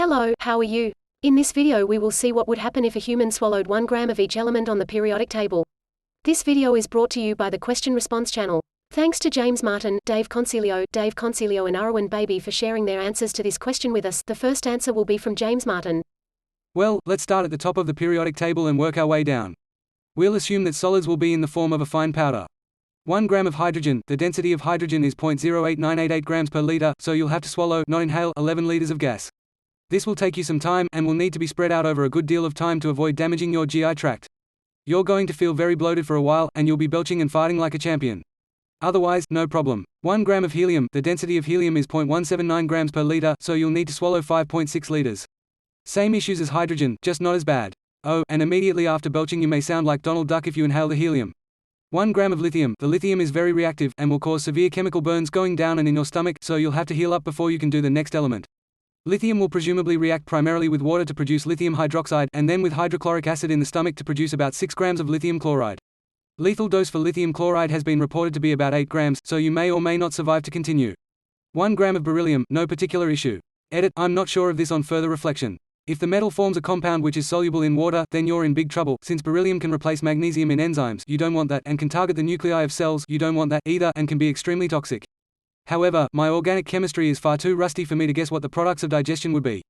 Hello, how are you? In this video we will see what would happen if a human swallowed 1 gram of each element on the periodic table. This video is brought to you by the Question Response channel. Thanks to James Martin, Dave Concilio and Arwen Baby for sharing their answers to this question with us. The first answer will be from James Martin. Well, let's start at the top of the periodic table and work our way down. We'll assume that solids will be in the form of a fine powder. 1 gram of hydrogen, the density of hydrogen is 0.08988 grams per liter, so you'll have to swallow, not inhale, 11 liters of gas. This will take you some time, and will need to be spread out over a good deal of time to avoid damaging your GI tract. You're going to feel very bloated for a while, and you'll be belching and farting like a champion. Otherwise, no problem. 1 gram of helium, the density of helium is 0.179 grams per liter, so you'll need to swallow 5.6 liters. Same issues as hydrogen, just not as bad. Oh, and immediately after belching you may sound like Donald Duck if you inhale the helium. 1 gram of lithium, the lithium is very reactive, and will cause severe chemical burns going down and in your stomach, so you'll have to heal up before you can do the next element. Lithium will presumably react primarily with water to produce lithium hydroxide, and then with hydrochloric acid in the stomach to produce about 6 grams of lithium chloride. Lethal dose for lithium chloride has been reported to be about 8 grams, so you may or may not survive to continue. 1 gram of beryllium, no particular issue. Edit, I'm not sure of this on further reflection. If the metal forms a compound which is soluble in water, then you're in big trouble, since beryllium can replace magnesium in enzymes, you don't want that, and can target the nuclei of cells, you don't want that either, and can be extremely toxic. However, my organic chemistry is far too rusty for me to guess what the products of digestion would be.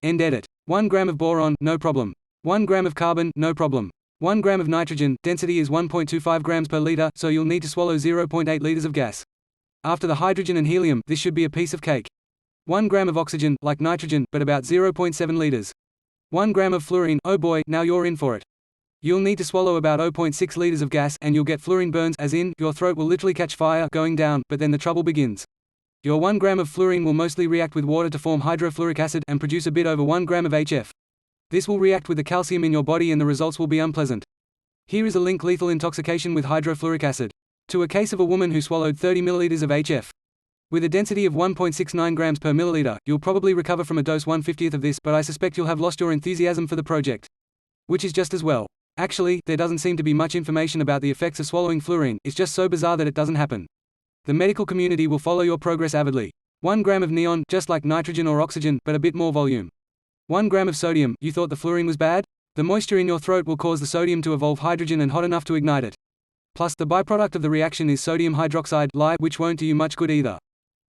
End edit. 1 gram of boron, no problem. 1 gram of carbon, no problem. 1 gram of nitrogen, density is 1.25 grams per liter, so you'll need to swallow 0.8 liters of gas. After the hydrogen and helium, this should be a piece of cake. 1 gram of oxygen, like nitrogen, but about 0.7 liters. 1 gram of fluorine, oh boy, now you're in for it. You'll need to swallow about 0.6 liters of gas, and you'll get fluorine burns, as in, your throat will literally catch fire, going down, but then the trouble begins. Your 1 gram of fluorine will mostly react with water to form hydrofluoric acid, and produce a bit over 1 gram of HF. This will react with the calcium in your body and the results will be unpleasant. Here is a link: lethal intoxication with hydrofluoric acid. To a case of a woman who swallowed 30 milliliters of HF. With a density of 1.69 grams per milliliter, you'll probably recover from a dose 1/50th of this, but I suspect you'll have lost your enthusiasm for the project. Which is just as well. Actually, there doesn't seem to be much information about the effects of swallowing fluorine, it's just so bizarre that it doesn't happen. The medical community will follow your progress avidly. 1 gram of neon, just like nitrogen or oxygen, but a bit more volume. 1 gram of sodium, you thought the fluorine was bad? The moisture in your throat will cause the sodium to evolve hydrogen and hot enough to ignite it. Plus, the byproduct of the reaction is sodium hydroxide, Li, which won't do you much good either.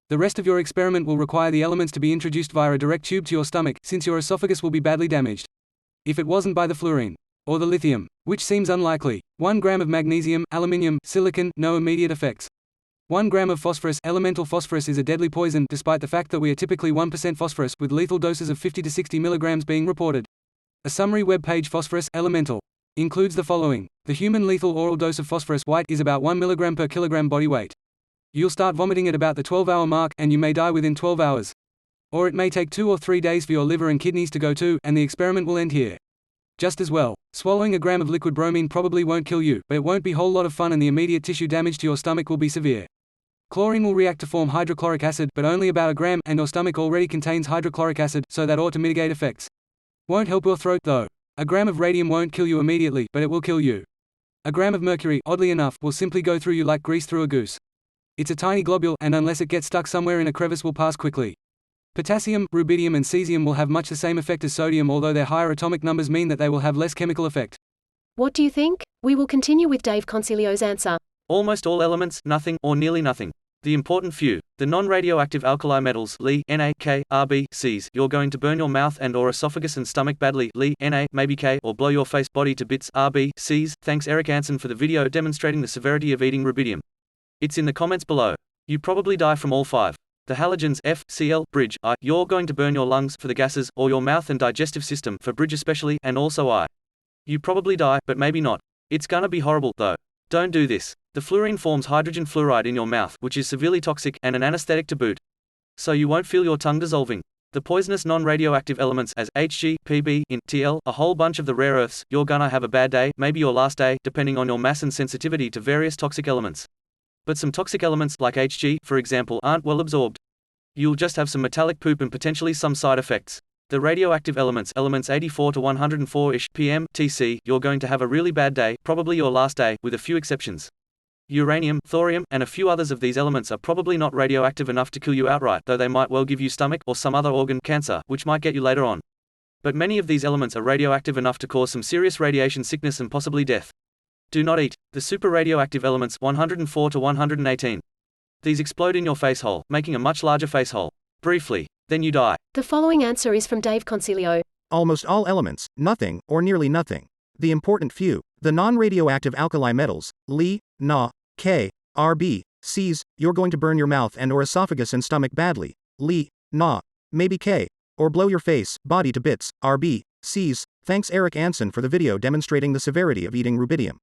The rest of your experiment will require the elements to be introduced via a direct tube to your stomach, since your esophagus will be badly damaged. If it wasn't by the fluorine. Or the lithium. Which seems unlikely. 1 gram of magnesium, aluminium, silicon, no immediate effects. 1 gram of phosphorus, elemental phosphorus is a deadly poison, despite the fact that we are typically 1% phosphorus, with lethal doses of 50 to 60 milligrams being reported. A summary web page: phosphorus, elemental, includes the following. The human lethal oral dose of phosphorus, white, is about 1 milligram per kilogram body weight. You'll start vomiting at about the 12-hour mark, and you may die within 12 hours. Or it may take 2 or 3 days for your liver and kidneys to go too, and the experiment will end here. Just as well. Swallowing a gram of liquid bromine probably won't kill you, but it won't be a whole lot of fun, and the immediate tissue damage to your stomach will be severe. Chlorine will react to form hydrochloric acid, but only about a gram, and your stomach already contains hydrochloric acid, so that ought to mitigate effects. Won't help your throat though. A gram of radium won't kill you immediately, but it will kill you. A gram of mercury, oddly enough, will simply go through you like grease through a goose. It's a tiny globule, and unless it gets stuck somewhere in a crevice will pass quickly. Potassium, rubidium and cesium will have much the same effect as sodium, although their higher atomic numbers mean that they will have less chemical effect. What do you think? We will continue with Dave Concilio's answer. Almost all elements, nothing, or nearly nothing. The important few. The non-radioactive alkali metals, Li, Na, K, Rb, Cs, you're going to burn your mouth and or esophagus and stomach badly, Li, Na, maybe K, or blow your face body to bits, Rb, Cs. Thanks Eric Anson for the video demonstrating the severity of eating rubidium. It's in the comments below. You probably die from all 5. The halogens F, Cl, bridge, I, you're going to burn your lungs for the gases, or your mouth and digestive system for bridge especially, and also I. You probably die, but maybe not. It's gonna be horrible, though. Don't do this. The fluorine forms hydrogen fluoride in your mouth, which is severely toxic, and an anesthetic to boot. So you won't feel your tongue dissolving. The poisonous non-radioactive elements as Hg, Pb, in, Tl, a whole bunch of the rare earths, you're gonna have a bad day, maybe your last day, depending on your mass and sensitivity to various toxic elements. But some toxic elements, like Hg, for example, aren't well absorbed. You'll just have some metallic poop and potentially some side effects. The radioactive elements 84 to 104-ish pm, Tc, you're going to have a really bad day, probably your last day, with a few exceptions. uranium, thorium, and a few others of these elements are probably not radioactive enough to kill you outright, though they might well give you stomach or some other organ cancer, which might get you later on. But many of these elements are radioactive enough to cause some serious radiation sickness and possibly death. Do not eat the super radioactive elements 104 to 118. These explode in your face hole, making a much larger face hole. Briefly, then you die. The following answer is from Dave Consilio. Almost all elements, nothing, or nearly nothing. The important few, the non-radioactive alkali metals, Li, Na, K, Rb, Cs, you're going to burn your mouth and or esophagus and stomach badly. Li, Na, maybe K, or blow your face, body to bits. Rb, Cs, thanks Eric Anson for the video demonstrating the severity of eating rubidium.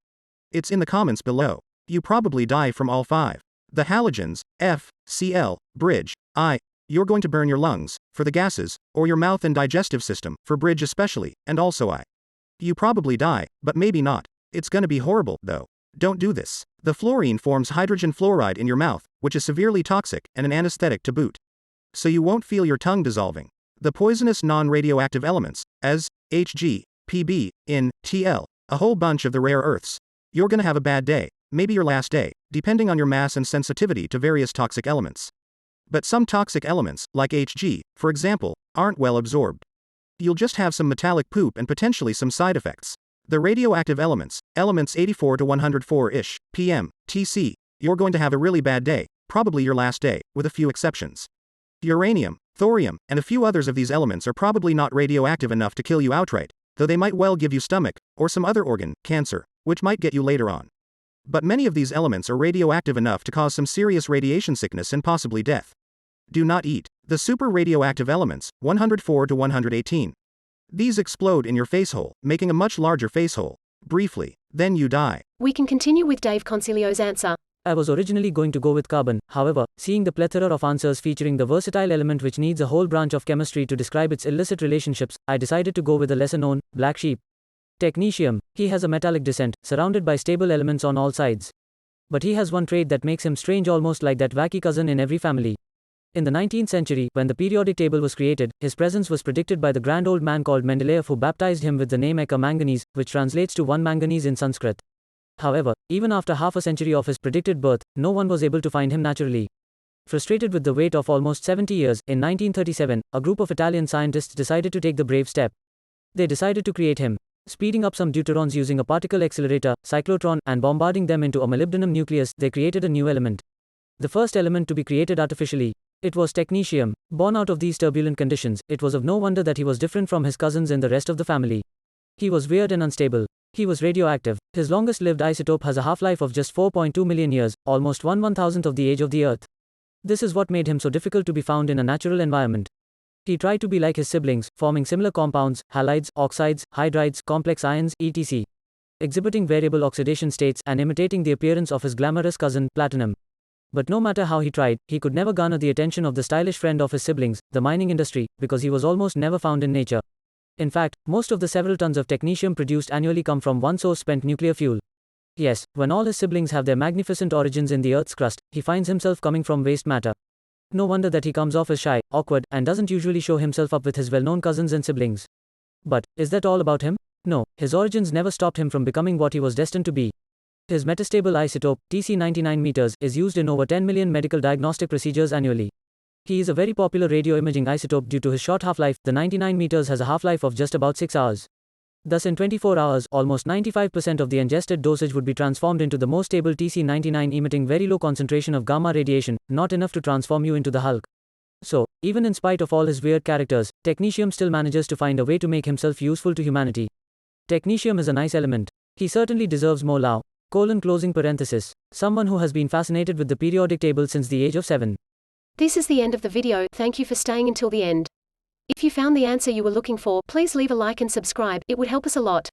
It's in the comments below. You probably die from all 5. The halogens, F, Cl, bridge, I, you're going to burn your lungs, for the gases, or your mouth and digestive system, for bridge especially, and also I. You probably die, but maybe not. It's gonna be horrible, though. Don't do this. The fluorine forms hydrogen fluoride in your mouth, which is severely toxic, and an anesthetic to boot. So you won't feel your tongue dissolving. The poisonous non-radioactive elements, as, Hg, Pb, In, Tl, a whole bunch of the rare earths. You're gonna have a bad day, maybe your last day, depending on your mass and sensitivity to various toxic elements. But some toxic elements, like Hg, for example, aren't well absorbed. You'll just have some metallic poop and potentially some side effects. The radioactive elements 84 to 104-ish, pm, Tc, you're going to have a really bad day, probably your last day, with a few exceptions. Uranium, thorium, and a few others of these elements are probably not radioactive enough to kill you outright, though they might well give you stomach, or some other organ, cancer, which might get you later on. But many of these elements are radioactive enough to cause some serious radiation sickness and possibly death. Do not eat the super radioactive elements 104 to 118. These explode in your face hole, making a much larger face hole. Briefly, then you die. We can continue with Dave Consilio's answer. I was originally going to go with carbon, however, seeing the plethora of answers featuring the versatile element which needs a whole branch of chemistry to describe its illicit relationships, I decided to go with the lesser known, black sheep. Technetium, he has a metallic descent, surrounded by stable elements on all sides. But he has one trait that makes him strange, almost like that wacky cousin in every family. In the 19th century, when the periodic table was created, his presence was predicted by the grand old man called Mendeleev, who baptized him with the name Eka manganese, which translates to one manganese in Sanskrit. However, even after half a century of his predicted birth, no one was able to find him naturally. Frustrated with the wait of almost 70 years, in 1937, a group of Italian scientists decided to take the brave step. They decided to create him, speeding up some deuterons using a particle accelerator, cyclotron, and bombarding them into a molybdenum nucleus. They created a new element. The first element to be created artificially. It was technetium. Born out of these turbulent conditions, it was of no wonder that he was different from his cousins in the rest of the family. He was weird and unstable. He was radioactive. His longest-lived isotope has a half-life of just 4.2 million years, almost 1/1000th of the age of the Earth. This is what made him so difficult to be found in a natural environment. He tried to be like his siblings, forming similar compounds, halides, oxides, hydrides, complex ions, etc. Exhibiting variable oxidation states and imitating the appearance of his glamorous cousin, platinum. But no matter how he tried, he could never garner the attention of the stylish friend of his siblings, the mining industry, because he was almost never found in nature. In fact, most of the several tons of technetium produced annually come from one source: spent nuclear fuel. Yes, when all his siblings have their magnificent origins in the Earth's crust, he finds himself coming from waste matter. No wonder that he comes off as shy, awkward, and doesn't usually show himself up with his well-known cousins and siblings. But, is that all about him? No, his origins never stopped him from becoming what he was destined to be. His metastable isotope, Tc99 meters, is used in over 10 million medical diagnostic procedures annually. He is a very popular radioimaging isotope due to his short half-life. The 99 meters has a half-life of just about 6 hours. Thus in 24 hours, almost 95% of the ingested dosage would be transformed into the most stable Tc99, emitting very low concentration of gamma radiation, not enough to transform you into the Hulk. So, even in spite of all his weird characters, technetium still manages to find a way to make himself useful to humanity. Technetium is a nice element. He certainly deserves more love. Closing parenthesis. Someone who has been fascinated with the periodic table since the age of 7. This is the end of the video. Thank you for staying until the end. If you found the answer you were looking for, please leave a like and subscribe. It would help us a lot.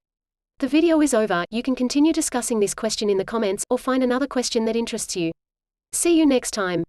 The video is over. You can continue discussing this question in the comments, or find another question that interests you. See you next time.